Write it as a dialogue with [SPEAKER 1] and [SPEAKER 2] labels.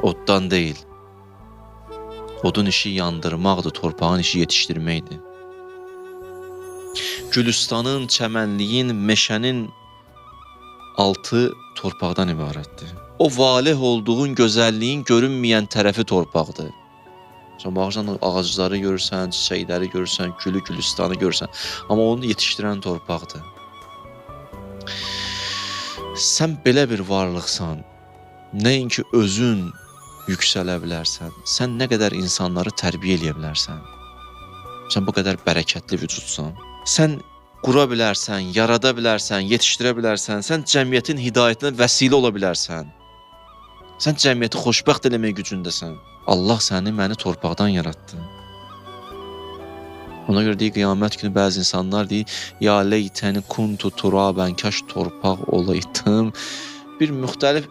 [SPEAKER 1] Oddan deyil. Odun işi yandırmaqdır, torpağın işi yetişdirməkdir. Gülüstanın, çəmənliyin, meşənin altı torpaqdan ibarətdir. O valeh olduğun gözəlliyin görünməyən tərəfi torpaqdır. Sən baxırsan, ağacları görürsən, çiçəkləri görürsən, gülü, gülüstanı görürsən. Amma onu yetişdirən torpaqdır. Sən belə bir varlıqsan, nəinki özün yüksələ bilərsən, sən nə qədər insanları tərbiyə eləyə bilərsən. Sən bu qədər bərəkətli vücudsan. Sən qura bilərsən, yarada bilərsən, yetişdirə bilərsən, sən cəmiyyətin hidayətinə vəsilə ola bilərsən. Sən cəmiyyəti xoşbəxt eləmək gücündəsən. Allah səni, məni torpaqdan yaratdı. Ona görə deyir, qiyamət günü bəzi insanlar deyir, ya leytəni kuntu turabən, kaş torpaq olaydım. Bir müxtəlif